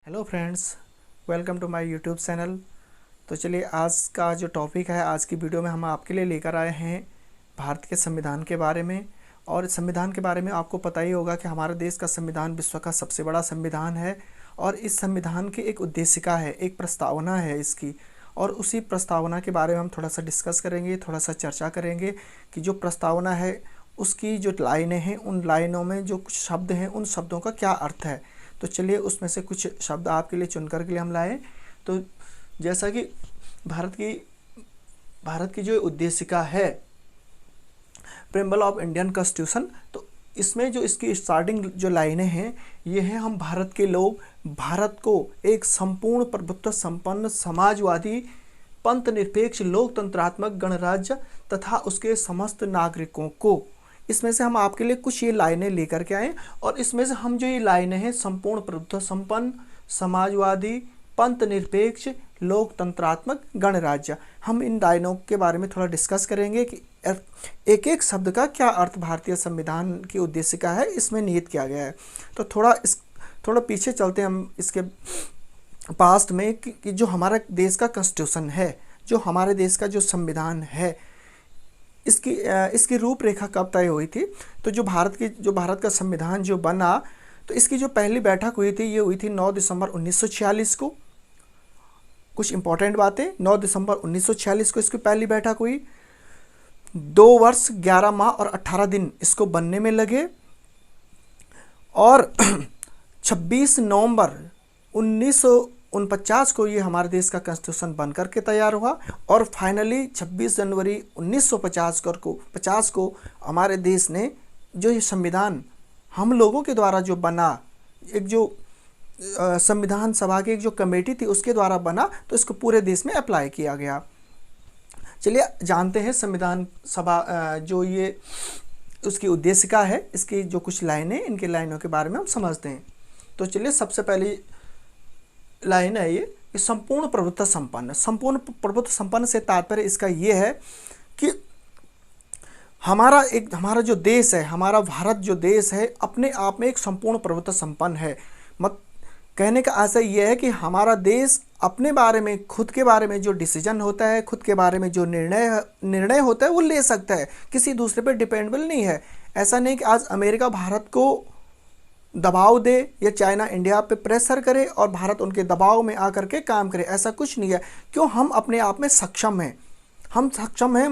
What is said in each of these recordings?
Hello friends, welcome to my YouTube channel. तो चलिए, आज का जो टॉपिक है, आज की वीडियो में हम आपके लिए लेकर आए हैं भारत के संविधान के बारे में। और इस संविधान के बारे में आपको पता ही होगा कि हमारे देश का संविधान विश्व का सबसे बड़ा संविधान है। और इस संविधान की एक उद्देशिका है, एक प्रस्तावना है इसकी। और उसी प्रस्तावना के बारे में हम थोड़ा सा डिस्कस करेंगे, थोड़ा सा चर्चा करेंगे कि जो प्रस्तावना है उसकी जो लाइनें हैं, उन लाइनों में जो कुछ शब्द हैं, उन शब्दों का क्या अर्थ है। तो चलिए, उसमें से कुछ शब्द आपके लिए चुनकर के लिए हम लाए। तो जैसा कि भारत की जो उद्देशिका है, प्रेम्बल ऑफ इंडियन कॉन्स्टिट्यूशन, तो इसमें जो इसकी स्टार्टिंग जो लाइनें हैं, ये हैं: हम भारत के लोग भारत को एक संपूर्ण प्रभुत्व संपन्न समाजवादी पंथ निरपेक्ष लोकतंत्रात्मक गणराज्य तथा उसके समस्त नागरिकों को। इसमें से हम आपके लिए कुछ ये लाइनें लेकर के आए। और इसमें से हम जो ये लाइनें हैं, संपूर्ण प्रभुत्व संपन्न समाजवादी पंथ निरपेक्ष लोकतंत्रात्मक गणराज्य, हम इन लाइनों के बारे में थोड़ा डिस्कस करेंगे कि एक एक शब्द का क्या अर्थ भारतीय संविधान की उद्देशिका है, इसमें निहित किया गया है। तो थोड़ा पीछे चलते हैं हम इसके पास्ट में कि जो हमारा देश का कॉन्स्टिट्यूशन है, जो हमारे देश का जो संविधान है, इसकी रूपरेखा कब तय हुई थी। तो जो भारत का संविधान जो बना, तो इसकी जो पहली बैठक हुई थी, ये हुई थी 9 दिसंबर 1946 को। कुछ इंपॉर्टेंट बातें: 9 दिसंबर 1946 को इसकी पहली बैठक हुई। 2 वर्ष 11 माह और 18 दिन इसको बनने में लगे। और 26 नवंबर 1949 को ये हमारे देश का कॉन्स्टिट्यूशन बन करके तैयार हुआ। और फाइनली 26 जनवरी 1950 को हमारे देश ने जो ये संविधान हम लोगों के द्वारा जो बना, एक जो संविधान सभा की एक जो कमेटी थी उसके द्वारा बना, तो इसको पूरे देश में अप्लाई किया गया। चलिए जानते हैं संविधान सभा जो ये उसकी उद्देशिका है, इसकी जो कुछ लाइनें, इनके लाइनों के बारे में हम समझते हैं। तो चलिए, सबसे पहली लाइन है ये: संपूर्ण प्रभुत्व संपन्न। संपूर्ण प्रभुत्व संपन्न से तात्पर्य इसका ये है कि हमारा जो देश है, हमारा भारत जो देश है, अपने आप में एक संपूर्ण प्रभुत्व संपन्न है। कहने का आशय यह है कि हमारा देश अपने बारे में, खुद के बारे में जो डिसीजन होता है, खुद के बारे में जो निर्णय होता है, वो ले सकता है, किसी दूसरे पर डिपेंडेबल नहीं है। ऐसा नहीं कि आज अमेरिका भारत को दबाव दे या चाइना इंडिया पे प्रेशर करे और भारत उनके दबाव में आकर के काम करे, ऐसा कुछ नहीं है। क्यों? हम अपने आप में सक्षम हैं, हम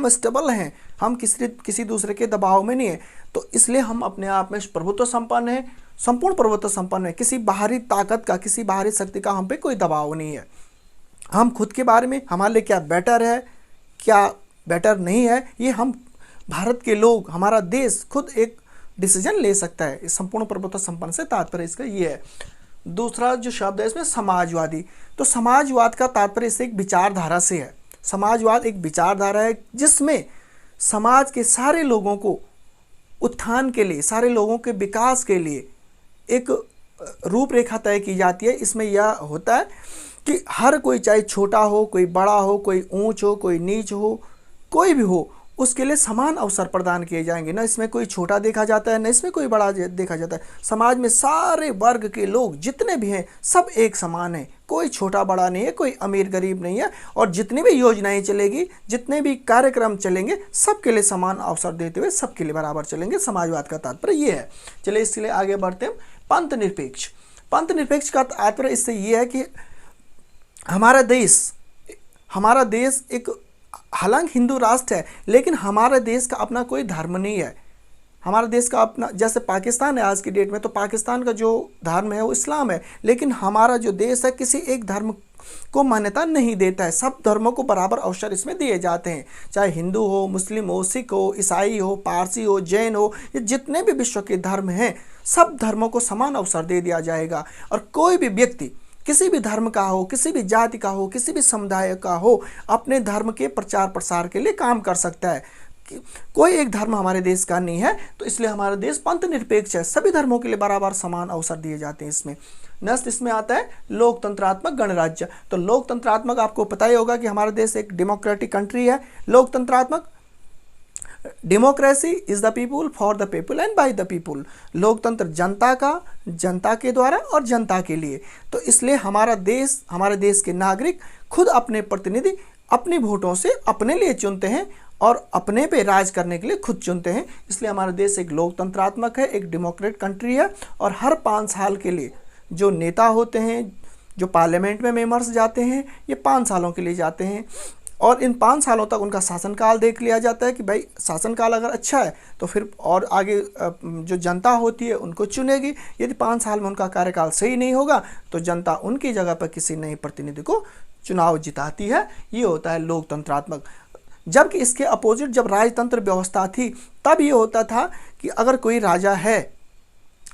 स्टेबल हैं, हम किसी दूसरे के दबाव में नहीं है। तो इसलिए हम अपने आप में प्रभुत्व संपन्न है, संपूर्ण प्रभुत्व संपन्न है। किसी बाहरी ताकत का, किसी बाहरी शक्ति का हम पे कोई दबाव नहीं है। हम खुद के बारे में, हमारे लिए क्या बेटर है, क्या बेटर नहीं है, ये हम भारत के लोग, हमारा देश खुद एक डिसीजन ले सकता है। संपूर्ण प्रभुत्व संपन्न से तात्पर्य इसका ये है। दूसरा जो शब्द है इसमें समाजवादी। तो समाजवाद का तात्पर्य इससे एक विचारधारा से है। समाजवाद एक विचारधारा है जिसमें समाज के सारे लोगों को उत्थान के लिए, सारे लोगों के विकास के लिए एक रूपरेखा तय की जाती है। इसमें यह होता है कि हर कोई, चाहे छोटा हो, कोई बड़ा हो, कोई ऊंच हो, कोई नीच हो, कोई भी हो, उसके लिए समान अवसर प्रदान किए जाएंगे। ना इसमें कोई छोटा देखा जाता है, ना इसमें कोई बड़ा देखा जाता है। समाज में सारे वर्ग के लोग जितने भी हैं, सब एक समान हैं, कोई छोटा बड़ा नहीं है, कोई अमीर गरीब नहीं है। और जितनी भी योजनाएं चलेगी, जितने भी कार्यक्रम चलेंगे, सबके लिए समान अवसर देते हुए सबके लिए बराबर चलेंगे। समाजवाद का तात्पर्य ये है। चलिए, इसके लिए आगे बढ़ते हैं। पंथ निरपेक्ष। पंथ निरपेक्ष का तात्पर्य इससे ये है कि हमारा देश एक, हालांकि हिंदू राष्ट्र है, लेकिन हमारे देश का अपना कोई धर्म नहीं है। हमारे देश का अपना, जैसे पाकिस्तान है आज की डेट में, तो पाकिस्तान का जो धर्म है वो इस्लाम है, लेकिन हमारा जो देश है किसी एक धर्म को मान्यता नहीं देता है। सब धर्मों को बराबर अवसर इसमें दिए जाते हैं, चाहे हिंदू हो, मुस्लिम हो, सिख हो, ईसाई हो, पारसी हो, जैन हो, ये जितने भी विश्व के धर्म हैं, सब धर्मों को समान अवसर दे दिया जाएगा। और कोई भी व्यक्ति किसी भी धर्म का हो, किसी भी जाति का हो, किसी भी समुदाय का हो, अपने धर्म के प्रचार प्रसार के लिए काम कर सकता है। कोई एक धर्म हमारे देश का नहीं है, तो इसलिए हमारा देश पंथ निरपेक्ष है। सभी धर्मों के लिए बराबर समान अवसर दिए जाते हैं इसमें। नेक्स्ट इसमें आता है लोकतंत्रात्मक गणराज्य। तो लोकतंत्रात्मक, आपको पता ही होगा कि हमारा देश एक डेमोक्रेटिक कंट्री है। लोकतंत्रात्मक democracy is the people for the people and by the people. लोकतंत्र जनता का, जनता के द्वारा और जनता के लिए। तो इसलिए हमारे देश के नागरिक खुद अपने प्रतिनिधि अपने वोटों से अपने लिए चुनते हैं और अपने पे राज करने के लिए खुद चुनते हैं। इसलिए हमारा देश एक लोकतंत्रात्मक है, एक डेमोक्रेट कंट्री है। और हर 5 साल के लिए जो नेता होते हैं, जो पार्लियामेंट में मेंबर्स जाते हैं, ये 5 सालों के लिए जाते हैं और इन 5 सालों तक उनका शासनकाल देख लिया जाता है कि भाई शासनकाल अगर अच्छा है तो फिर और आगे जो जनता होती है उनको चुनेगी। यदि 5 साल में उनका कार्यकाल सही नहीं होगा तो जनता उनकी जगह पर किसी नए प्रतिनिधि को चुनाव जिताती है। ये होता है लोकतंत्रात्मक। जबकि इसके अपोजिट जब राजतंत्र व्यवस्था थी तब ये होता था कि अगर कोई राजा है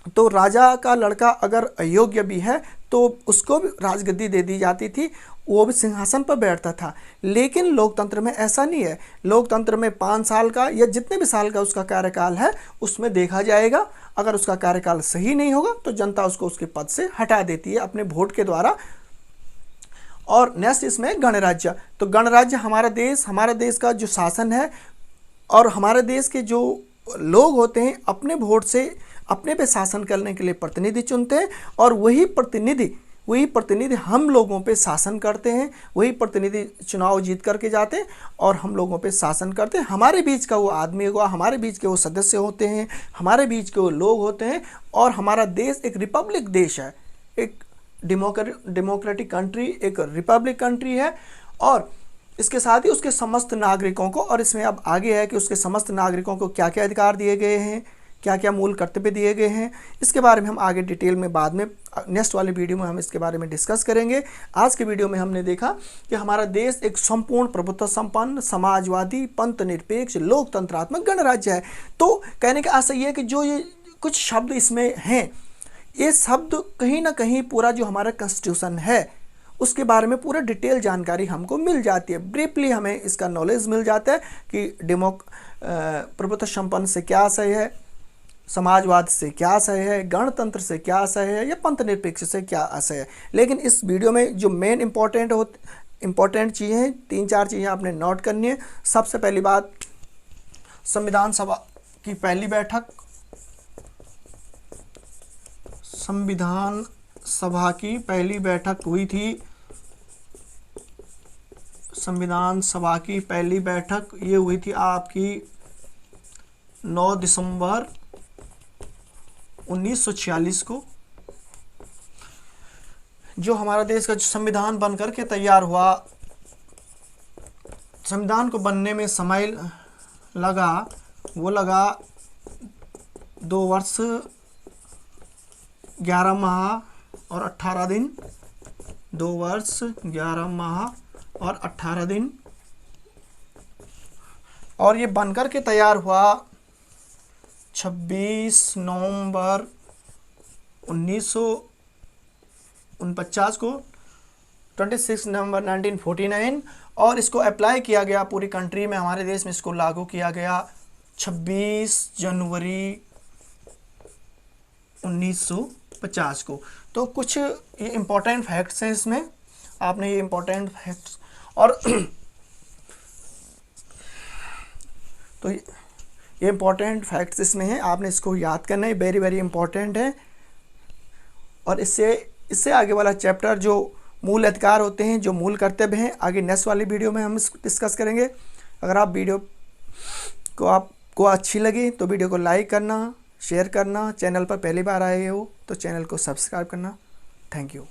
तो राजा का लड़का अगर अयोग्य भी है तो उसको भी राजगद्दी दे दी जाती थी, वो भी सिंहासन पर बैठता था। लेकिन लोकतंत्र में ऐसा नहीं है। लोकतंत्र में 5 साल का या जितने भी साल का उसका कार्यकाल है उसमें देखा जाएगा। अगर उसका कार्यकाल सही नहीं होगा तो जनता उसको उसके पद से हटा देती है अपने वोट के द्वारा। और नेक्स्ट इसमें गणराज्य। तो गणराज्य हमारा देश का जो शासन है और हमारे देश के जो लोग होते हैं अपने वोट से अपने पे शासन करने के लिए प्रतिनिधि चुनते हैं और वही प्रतिनिधि हम लोगों पे शासन करते हैं। वही प्रतिनिधि चुनाव जीत करके जाते हैं और हम लोगों पे शासन करते हैं। हमारे बीच का वो आदमी होगा, हमारे बीच के वो सदस्य होते हैं, हमारे बीच के वो लोग होते हैं। और हमारा देश एक रिपब्लिक देश है, एक डेमोक्रेटिक कंट्री, एक रिपब्लिक कंट्री है। और इसके साथ ही उसके समस्त नागरिकों को, और इसमें अब आगे है कि उसके समस्त नागरिकों को क्या क्या अधिकार दिए गए हैं, क्या क्या मूल कर्तव्य दिए गए हैं, इसके बारे में हम आगे डिटेल में बाद में नेक्स्ट वाले वीडियो में हम इसके बारे में डिस्कस करेंगे। आज के वीडियो में हमने देखा कि हमारा देश एक संपूर्ण प्रभुत्व संपन्न समाजवादी पंथ निरपेक्ष लोकतंत्रात्मक गणराज्य है। तो कहने का आशय है कि जो ये कुछ शब्द इसमें हैं, ये शब्द कहीं ना कहीं पूरा जो हमारा कॉन्स्टिट्यूशन है उसके बारे में पूरा डिटेल जानकारी हमको मिल जाती है। ब्रीफली हमें इसका नॉलेज मिल जाता है कि प्रभुत्व संपन्न से क्या आशय है, समाजवाद से क्या आशय है, गणतंत्र से क्या आशय है या पंथ निरपेक्ष से क्या आशय है। लेकिन इस वीडियो में जो मेन इम्पोर्टेंट चीज़ें हैं, 3-4 चीज़ें आपने नोट करनी है। सबसे पहली बात, संविधान सभा की पहली बैठक, संविधान सभा की पहली बैठक हुई थी। संविधान सभा की पहली बैठक ये हुई थी आपकी 9 दिसंबर 1946 को। जो हमारा देश का जो संविधान बन करके तैयार हुआ, संविधान को बनने में समय लगा, वो लगा 2 वर्ष 11 माह और 18 दिन। 2 वर्ष 11 माह और 18 दिन। और ये बनकर के तैयार हुआ 26 नवंबर 1949 को, 26 नवंबर 1949। और इसको अप्लाई किया गया पूरी कंट्री में, हमारे देश में इसको लागू किया गया 26 जनवरी 1950 को। तो कुछ ये इम्पोर्टेंट फैक्ट्स हैं इसमें, आपने ये इम्पोर्टेंट फैक्ट्स और तो ये इम्पोर्टेंट फैक्ट्स इसमें हैं, आपने इसको याद करना है, वेरी वेरी इम्पोर्टेंट है। और इससे आगे वाला चैप्टर जो मूल अधिकार होते हैं, जो मूल कर्तव्य हैं, आगे नेक्स्ट वाली वीडियो में हम इसको डिस्कस करेंगे। अगर आप वीडियो को आपको अच्छी लगी तो वीडियो को लाइक करना, शेयर करना, चैनल पर पहली बार आए हो तो चैनल को सब्सक्राइब करना। Thank you.